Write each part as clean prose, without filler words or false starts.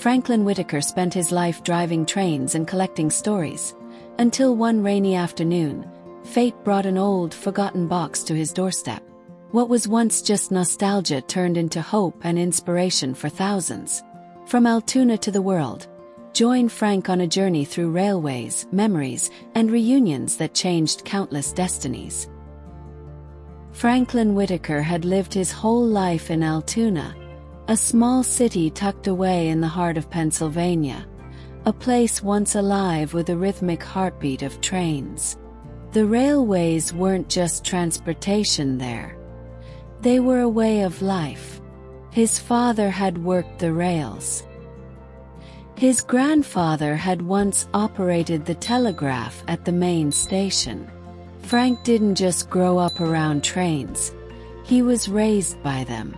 Franklin Whitaker spent his life driving trains and collecting stories, until one rainy afternoon, fate brought an old, forgotten box to his doorstep. What was once just nostalgia turned into hope and inspiration for thousands. From Altoona to the world, join Frank on a journey through railways, memories, and reunions that changed countless destinies. Franklin Whitaker had lived his whole life in Altoona, a small city tucked away in the heart of Pennsylvania, a place once alive with the rhythmic heartbeat of trains. The railways weren't just transportation there. They were a way of life. His father had worked the rails. His grandfather had once operated the telegraph at the main station. Frank didn't just grow up around trains. He was raised by them.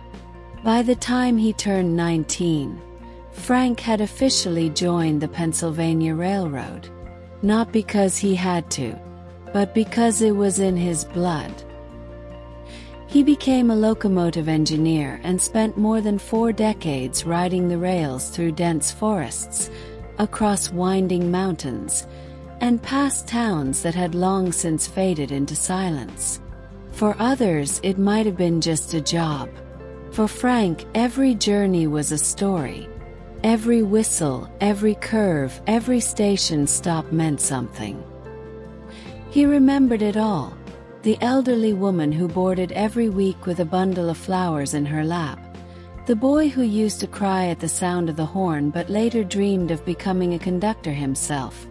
By the time he turned 19, Frank had officially joined the Pennsylvania Railroad. Not because he had to, but because it was in his blood. He became a locomotive engineer and spent more than 4 decades riding the rails through dense forests, across winding mountains, and past towns that had long since faded into silence. For others, it might have been just a job. For Frank, every journey was a story. Every whistle, every curve, every station stop meant something. He remembered it all. The elderly woman who boarded every week with a bundle of flowers in her lap. The boy who used to cry at the sound of the horn but later dreamed of becoming a conductor himself.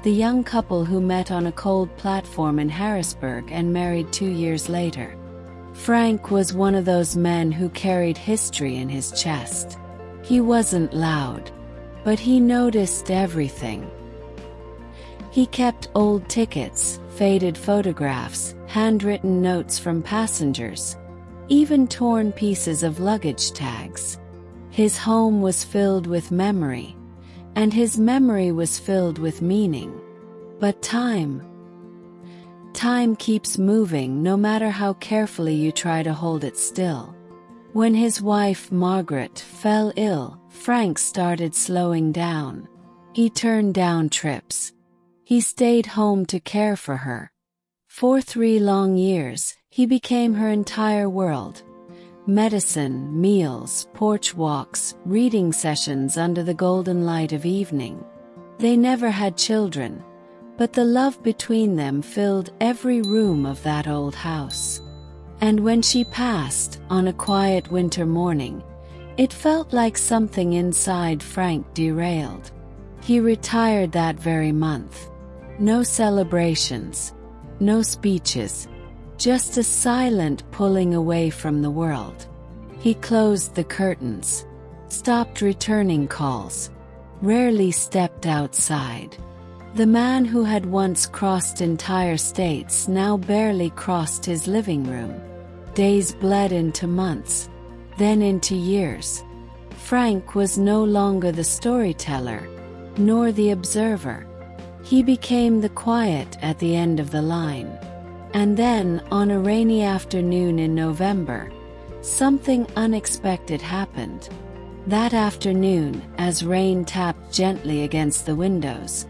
The young couple who met on a cold platform in Harrisburg and married 2 years later. Frank was one of those men who carried history in his chest. He wasn't loud, but he noticed everything. He kept old tickets, faded photographs, handwritten notes from passengers, even torn pieces of luggage tags. His home was filled with memory, and his memory was filled with meaning. But time keeps moving no matter how carefully you try to hold it still. When his wife Margaret fell ill, Frank started slowing down. He turned down trips. He stayed home to care for her. For 3 long years, he became her entire world. Medicine, meals, porch walks, reading sessions under the golden light of evening. They never had children, but the love between them filled every room of that old house. And when she passed, on a quiet winter morning, it felt like something inside Frank derailed. He retired that very month. No celebrations, no speeches, just a silent pulling away from the world. He closed the curtains, stopped returning calls, rarely stepped outside. The man who had once crossed entire states now barely crossed his living room. Days bled into months, then into years. Frank was no longer the storyteller, nor the observer. He became the quiet at the end of the line. And then, on a rainy afternoon in November, something unexpected happened. That afternoon, as rain tapped gently against the windows,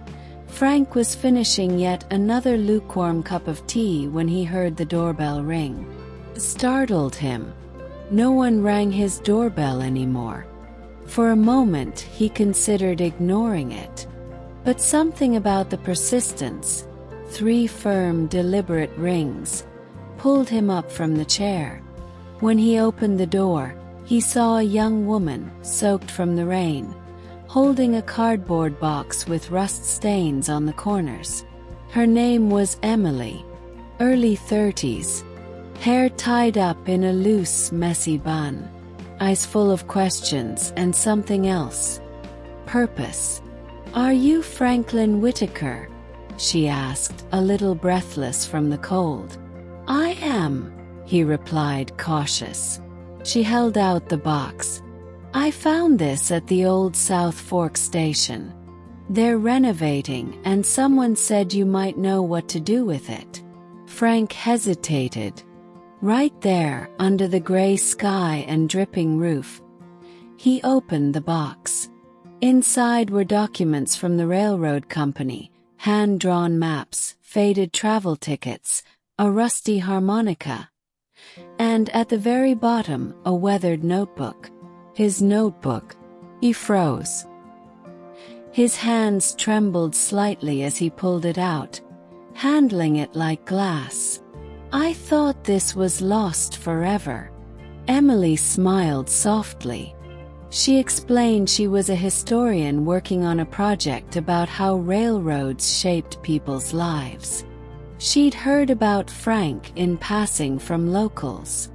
Frank was finishing yet another lukewarm cup of tea when he heard the doorbell ring. It startled him. No one rang his doorbell anymore. For a moment, he considered ignoring it. But something about the persistence, 3 firm, deliberate rings, pulled him up from the chair. When he opened the door, he saw a young woman, soaked from the rain, holding a cardboard box with rust stains on the corners. Her name was Emily, early 30s, hair tied up in a loose, messy bun, eyes full of questions and something else. Purpose. "Are you Franklin Whitaker?" she asked, a little breathless from the cold. "I am," he replied, cautious. She held out the box. "I found this at the old South Fork station. They're renovating, and someone said you might know what to do with it." Frank hesitated. Right there, under the gray sky and dripping roof. He opened the box. Inside were documents from the railroad company, hand-drawn maps, faded travel tickets, a rusty harmonica, and at the very bottom, a weathered notebook. His notebook. He froze. His hands trembled slightly as he pulled it out, handling it like glass. I thought this was lost forever. Emily smiled softly. She explained she was a historian working on a project about how railroads shaped people's lives. She'd heard about Frank in passing from locals.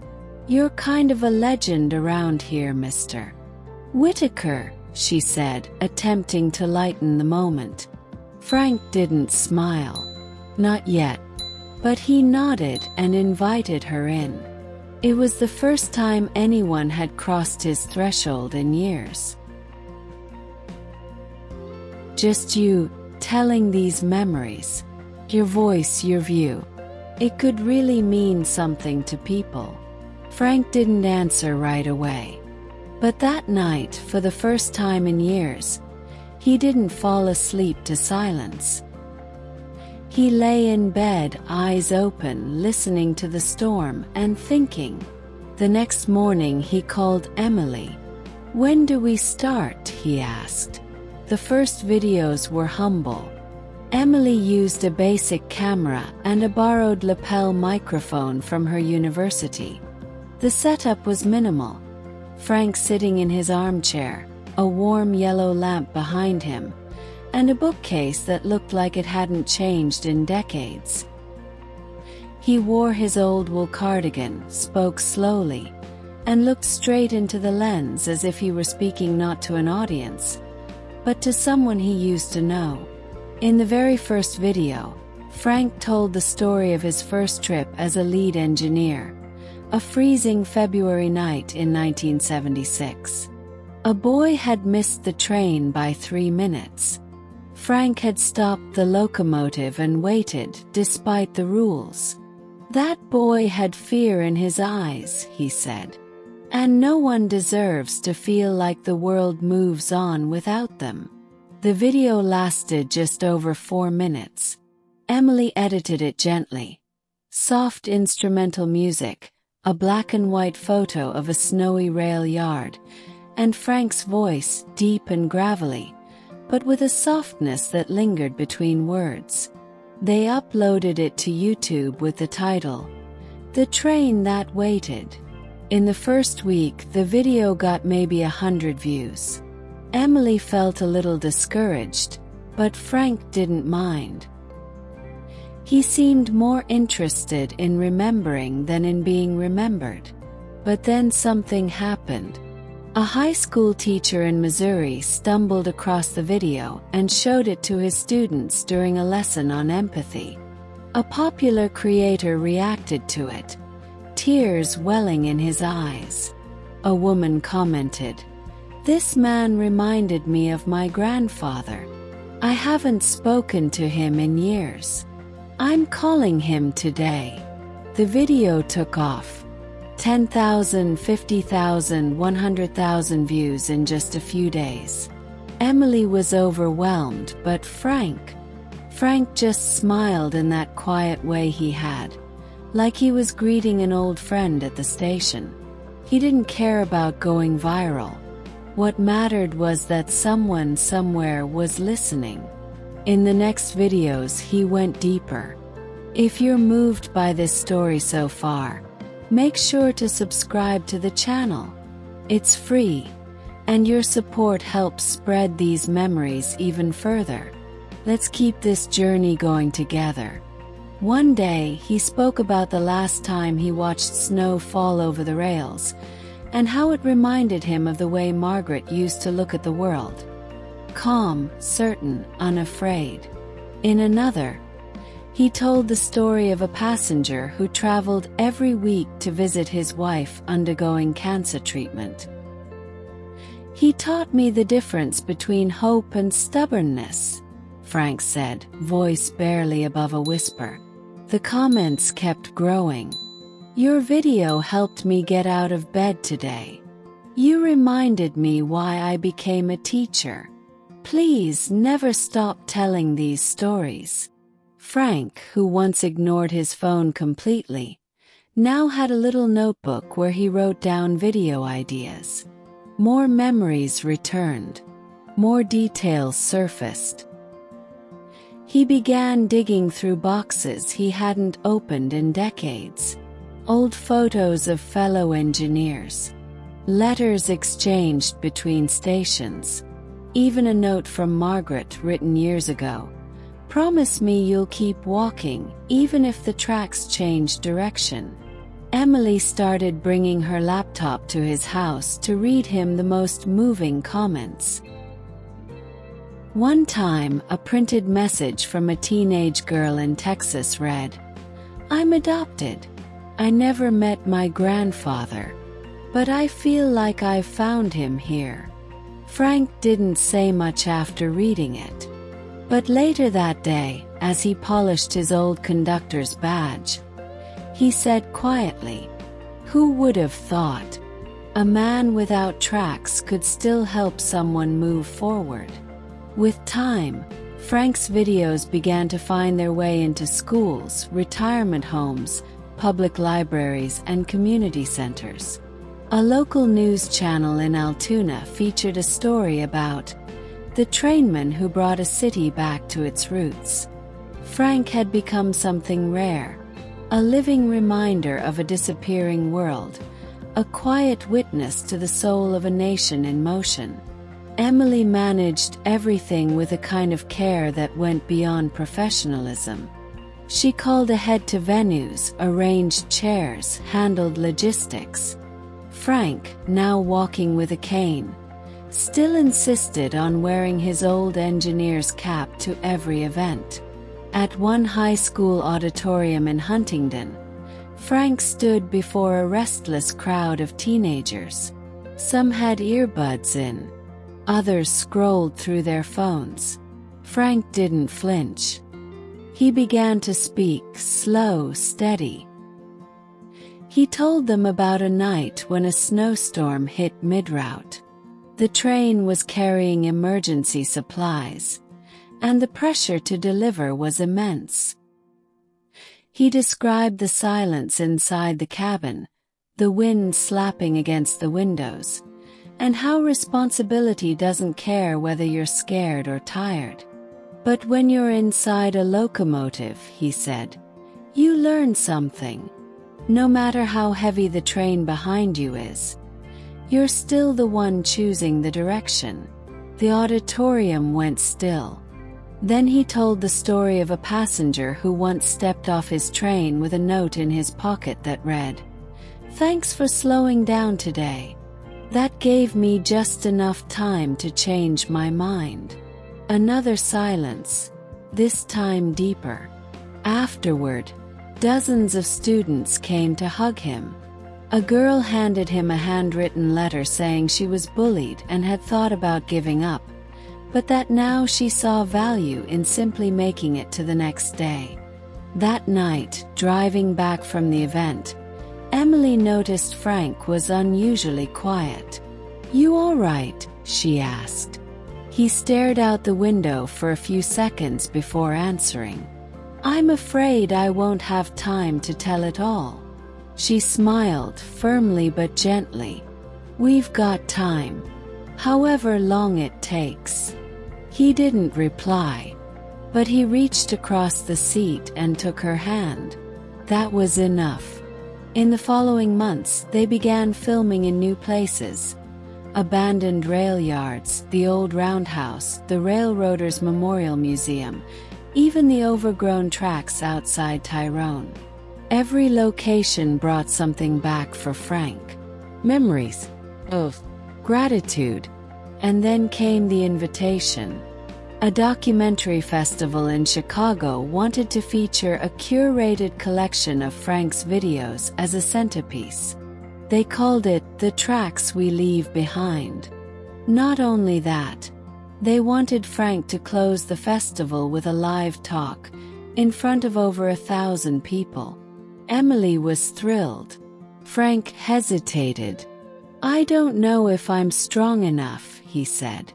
"You're kind of a legend around here, Mr. Whitaker," she said, attempting to lighten the moment. Frank didn't smile. Not yet. But he nodded and invited her in. It was the first time anyone had crossed his threshold in years. Just you, telling these memories. Your voice, your view. It could really mean something to people. Frank didn't answer right away. But that night, for the first time in years, he didn't fall asleep to silence. He lay in bed, eyes open, listening to the storm and thinking. The next morning he called Emily. "When do we start?" he asked. The first videos were humble. Emily used a basic camera and a borrowed lapel microphone from her university. The setup was minimal. Frank sitting in his armchair, a warm yellow lamp behind him, and a bookcase that looked like it hadn't changed in decades. He wore his old wool cardigan, spoke slowly, and looked straight into the lens as if he were speaking not to an audience, but to someone he used to know. In the very first video, Frank told the story of his first trip as a lead engineer, a freezing February night in 1976. A boy had missed the train by 3 minutes. Frank had stopped the locomotive and waited, despite the rules. That boy had fear in his eyes, he said. And no one deserves to feel like the world moves on without them. The video lasted just over 4 minutes. Emily edited it gently. Soft instrumental music, a black and white photo of a snowy rail yard, and Frank's voice, deep and gravelly, but with a softness that lingered between words. They uploaded it to YouTube with the title, "The Train That Waited." In the first week, the video got maybe 100 views. Emily felt a little discouraged, but Frank didn't mind. He seemed more interested in remembering than in being remembered. But then something happened. A high school teacher in Missouri stumbled across the video and showed it to his students during a lesson on empathy. A popular creator reacted to it, tears welling in his eyes. A woman commented, "This man reminded me of my grandfather. I haven't spoken to him in years. I'm calling him today." The video took off. 10,000, 50,000, 100,000 views in just a few days. Emily was overwhelmed, but Frank just smiled in that quiet way he had, like he was greeting an old friend at the station. He didn't care about going viral. What mattered was that someone somewhere was listening. In the next videos he went deeper. If you're moved by this story so far, make sure to subscribe to the channel. It's free, and your support helps spread these memories even further. Let's keep this journey going together. One day, he spoke about the last time he watched snow fall over the rails, and how it reminded him of the way Margaret used to look at the world. Calm, certain, unafraid. In another, he told the story of a passenger who traveled every week to visit his wife undergoing cancer treatment. "He taught me the difference between hope and stubbornness," Frank said, voice barely above a whisper. The comments kept growing. "Your video helped me get out of bed today. You reminded me why I became a teacher." Please never stop telling these stories." Frank, who once ignored his phone completely, now had a little notebook where he wrote down video ideas. More memories returned. More details surfaced. He began digging through boxes he hadn't opened in decades. Old photos of fellow engineers. Letters exchanged between stations. Even a note from Margaret written years ago. "Promise me you'll keep walking, even if the tracks change direction." Emily started bringing her laptop to his house to read him the most moving comments. One time, a printed message from a teenage girl in Texas read, "I'm adopted. I never met my grandfather, but I feel like I've found him here." Frank didn't say much after reading it. But later that day, as he polished his old conductor's badge, he said quietly, "Who would have thought? A man without tracks could still help someone move forward." With time, Frank's videos began to find their way into schools, retirement homes, public libraries, and community centers. A local news channel in Altoona featured a story about the trainman who brought a city back to its roots. Frank had become something rare, a living reminder of a disappearing world, a quiet witness to the soul of a nation in motion. Emily managed everything with a kind of care that went beyond professionalism. She called ahead to venues, arranged chairs, handled logistics. Frank, now walking with a cane, still insisted on wearing his old engineer's cap to every event. At one high school auditorium in Huntingdon, Frank stood before a restless crowd of teenagers. Some had earbuds in. Others scrolled through their phones. Frank didn't flinch. He began to speak, slow, steady. He told them about a night when a snowstorm hit mid-route. The train was carrying emergency supplies, and the pressure to deliver was immense. He described the silence inside the cabin, the wind slapping against the windows, and how responsibility doesn't care whether you're scared or tired. But when you're inside a locomotive, he said, you learn something. No matter how heavy the train behind you is, you're still the one choosing the direction. The auditorium went still. Then he told the story of a passenger who once stepped off his train with a note in his pocket that read, "Thanks for slowing down today. That gave me just enough time to change my mind." Another silence, this time deeper. Afterward, dozens of students came to hug him. A girl handed him a handwritten letter saying she was bullied and had thought about giving up, but that now she saw value in simply making it to the next day. That night, driving back from the event, Emily noticed Frank was unusually quiet. "You all right?" she asked. He stared out the window for a few seconds before answering. "I'm afraid I won't have time to tell it all." She smiled, firmly but gently. "We've got time. However long it takes." He didn't reply, but he reached across the seat and took her hand. That was enough. In the following months, they began filming in new places. Abandoned rail yards, the old roundhouse, the Railroaders Memorial Museum, even the overgrown tracks outside Tyrone. Every location brought something back for Frank. Memories of gratitude. And then came the invitation. A documentary festival in Chicago wanted to feature a curated collection of Frank's videos as a centerpiece. They called it "The Tracks We Leave Behind." Not only that, they wanted Frank to close the festival with a live talk, in front of over 1,000 people. Emily was thrilled. Frank hesitated. "I don't know if I'm strong enough," he said.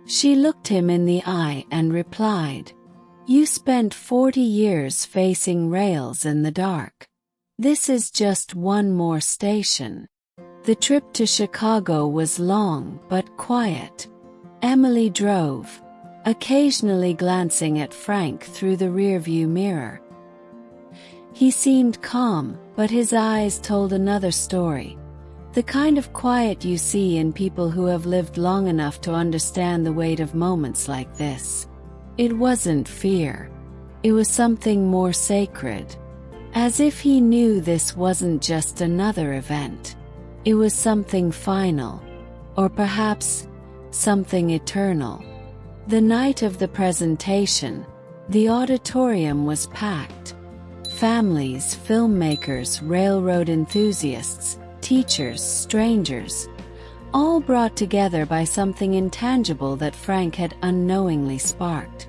She looked him in the eye and replied, "You spent 40 years facing rails in the dark. This is just one more station." The trip to Chicago was long but quiet. Emily drove, occasionally glancing at Frank through the rearview mirror. He seemed calm, but his eyes told another story. The kind of quiet you see in people who have lived long enough to understand the weight of moments like this. It wasn't fear. It was something more sacred. As if he knew this wasn't just another event. It was something final. Or perhaps, something eternal. The night of the presentation, the auditorium was packed. Families, filmmakers, railroad enthusiasts, teachers, strangers, all brought together by something intangible that Frank had unknowingly sparked.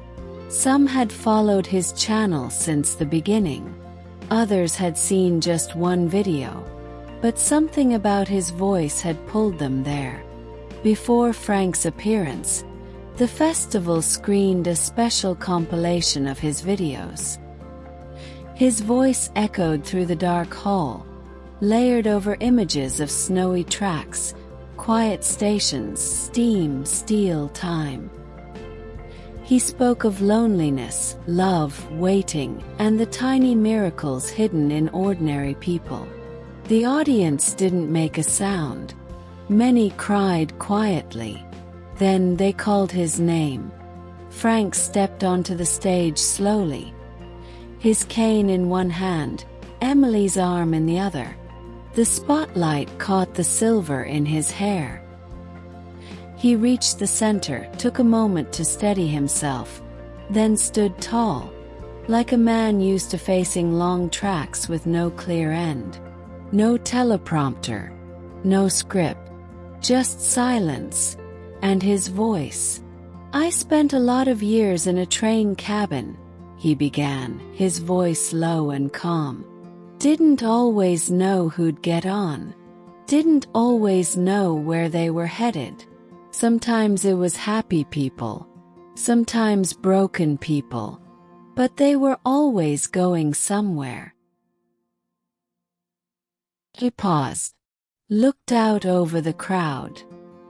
Some had followed his channel since the beginning. Others had seen just one video. But something about his voice had pulled them there. Before Frank's appearance, the festival screened a special compilation of his videos. His voice echoed through the dark hall, layered over images of snowy tracks, quiet stations, steam, steel, time. He spoke of loneliness, love, waiting, and the tiny miracles hidden in ordinary people. The audience didn't make a sound. Many cried quietly. Then they called his name. Frank stepped onto the stage slowly, his cane in one hand, Emily's arm in the other. The spotlight caught the silver in his hair. He reached the center, took a moment to steady himself, then stood tall, like a man used to facing long tracks with no clear end. No teleprompter, no script, just silence, and his voice. "I spent a lot of years in a train cabin," he began, his voice low and calm. "Didn't always know who'd get on. Didn't always know where they were headed. Sometimes it was happy people, sometimes broken people, but they were always going somewhere." He paused, looked out over the crowd.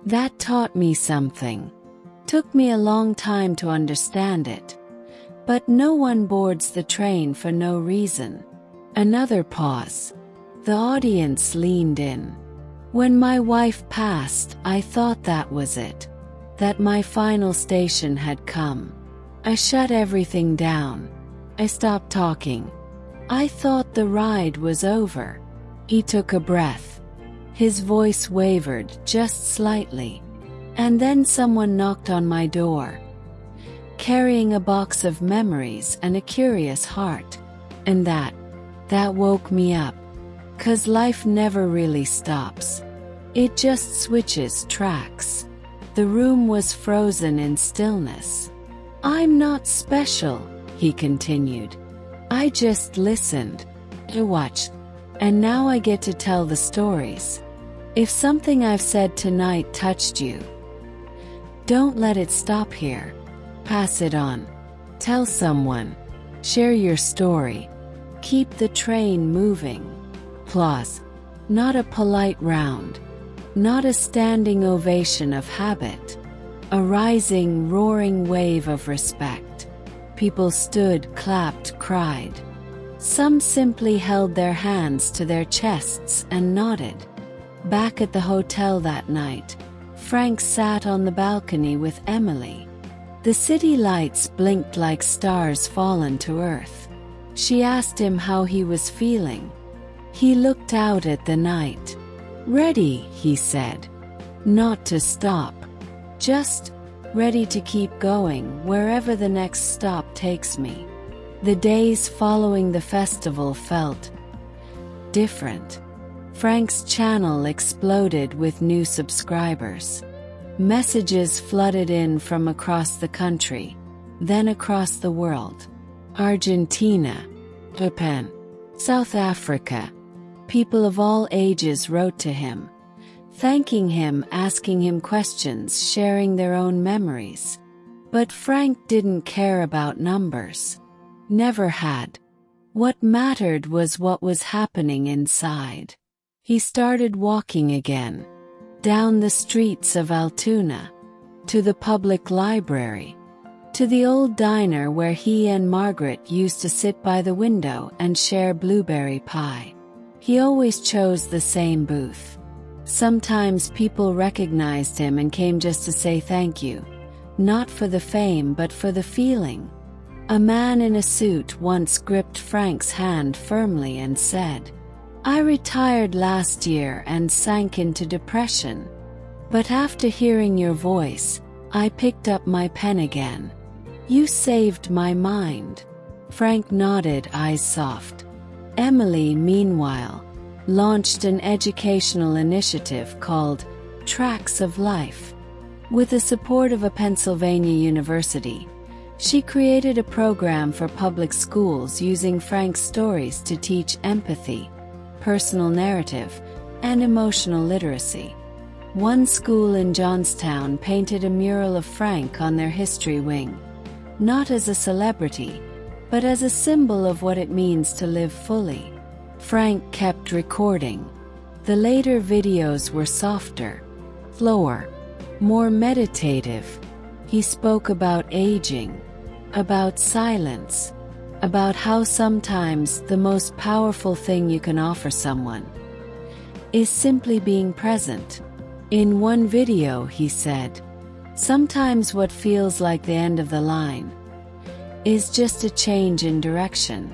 "That taught me something. Took me a long time to understand it. But no one boards the train for no reason." Another pause. The audience leaned in. "When my wife passed, I thought that was it. That my final station had come. I shut everything down. I stopped talking. I thought the ride was over." He took a breath. His voice wavered just slightly. "And then someone knocked on my door, carrying a box of memories and a curious heart. And that woke me up. 'Cause life never really stops. It just switches tracks." The room was frozen in stillness. "I'm not special," he continued. "I just listened. I watched. And now I get to tell the stories. If something I've said tonight touched you, don't let it stop here. Pass it on. Tell someone. Share your story. Keep the train moving." Applause. Not a polite round. Not a standing ovation of habit. A rising, roaring wave of respect. People stood, clapped, cried. Some simply held their hands to their chests and nodded. Back at the hotel that night, Frank sat on the balcony with Emily. The city lights blinked like stars fallen to earth. She asked him how he was feeling. He looked out at the night. "Ready," he said. "Not to stop. Just ready to keep going wherever the next stop takes me." The days following the festival felt different. Frank's channel exploded with new subscribers. Messages flooded in from across the country, then across the world. Argentina, Japan, South Africa. People of all ages wrote to him, thanking him, asking him questions, sharing their own memories. But Frank didn't care about numbers. Never had. What mattered was what was happening inside. He started walking again, down the streets of Altoona, to the public library, to the old diner where he and Margaret used to sit by the window and share blueberry pie. He always chose the same booth. Sometimes people recognized him and came just to say thank you, not for the fame but for the feeling. A man in a suit once gripped Frank's hand firmly and said, "I retired last year and sank into depression. But after hearing your voice, I picked up my pen again. You saved my mind." Frank nodded, eyes soft. Emily, meanwhile, launched an educational initiative called Tracks of Life. With the support of a Pennsylvania university, she created a program for public schools using Frank's stories to teach empathy, personal narrative, and emotional literacy. One school in Johnstown painted a mural of Frank on their history wing, not as a celebrity, but as a symbol of what it means to live fully. Frank kept recording. The later videos were softer, slower, more meditative. He spoke about aging, about silence, about how sometimes the most powerful thing you can offer someone is simply being present. In one video, he said, "Sometimes what feels like the end of the line is just a change in direction.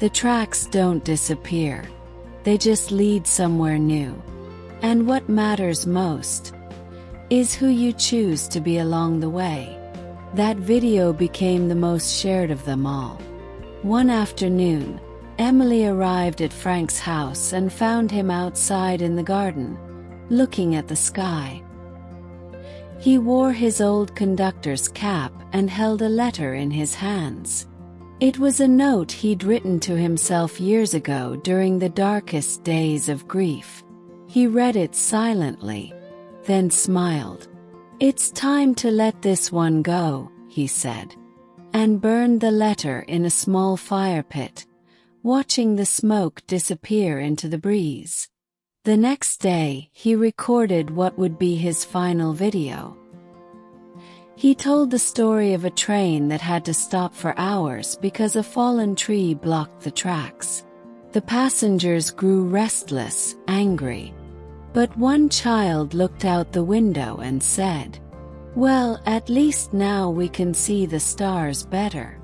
The tracks don't disappear. They just lead somewhere new. And what matters most is who you choose to be along the way." That video became the most shared of them all. One afternoon, Emily arrived at Frank's house and found him outside in the garden, looking at the sky. He wore his old conductor's cap and held a letter in his hands. It was a note he'd written to himself years ago during the darkest days of grief. He read it silently, then smiled. "It's time to let this one go," he said, and burned the letter in a small fire pit, watching the smoke disappear into the breeze. The next day, he recorded what would be his final video. He told the story of a train that had to stop for hours because a fallen tree blocked the tracks. The passengers grew restless, angry. But one child looked out the window and said, "Well, at least now we can see the stars better."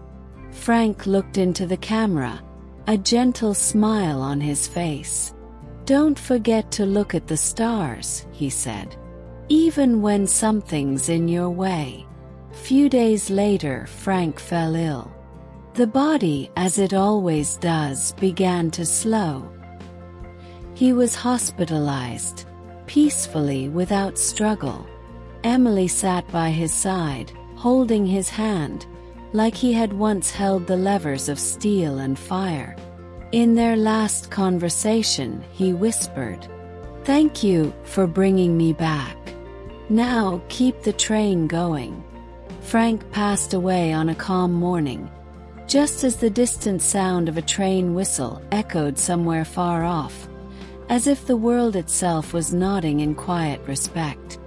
Frank looked into the camera, a gentle smile on his face. "Don't forget to look at the stars," he said, "even when something's in your way." Few days later, Frank fell ill. The body, as it always does, began to slow. He was hospitalized, peacefully, without struggle. Emily sat by his side, holding his hand, like he had once held the levers of steel and fire. In their last conversation, he whispered, "Thank you for bringing me back. Now keep the train going." Frank passed away on a calm morning, just as the distant sound of a train whistle echoed somewhere far off, as if the world itself was nodding in quiet respect.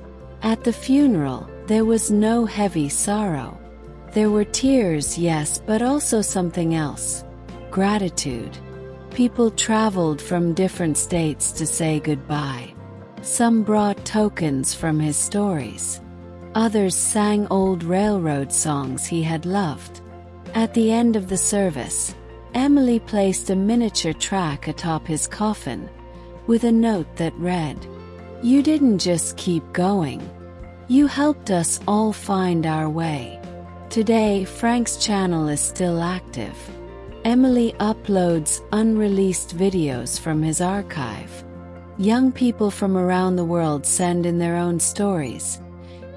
At the funeral, there was no heavy sorrow. There were tears, yes, but also something else: gratitude. People traveled from different states to say goodbye. Some brought tokens from his stories. Others sang old railroad songs he had loved. At the end of the service, Emily placed a miniature track atop his coffin, with a note that read, "You didn't just keep going. You helped us all find our way." Today, Frank's channel is still active. Emily uploads unreleased videos from his archive. Young people from around the world send in their own stories,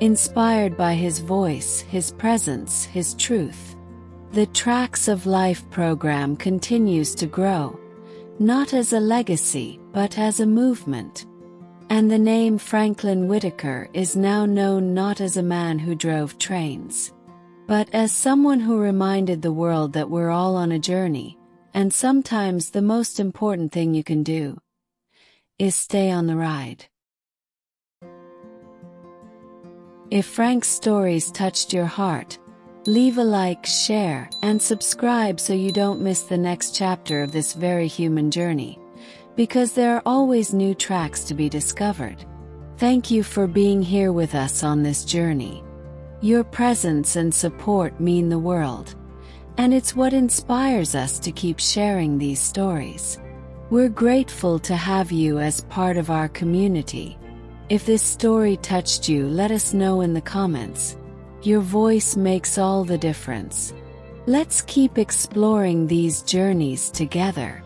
inspired by his voice, his presence, his truth. The Tracks of Life program continues to grow, not as a legacy, but as a movement. And the name Franklin Whitaker is now known not as a man who drove trains, but as someone who reminded the world that we're all on a journey, and sometimes the most important thing you can do is stay on the ride. If Frank's stories touched your heart, leave a like, share, and subscribe so you don't miss the next chapter of this very human journey, because there are always new tracks to be discovered. Thank you for being here with us on this journey. Your presence and support mean the world, and it's what inspires us to keep sharing these stories. We're grateful to have you as part of our community. If this story touched you, let us know in the comments. Your voice makes all the difference. Let's keep exploring these journeys together.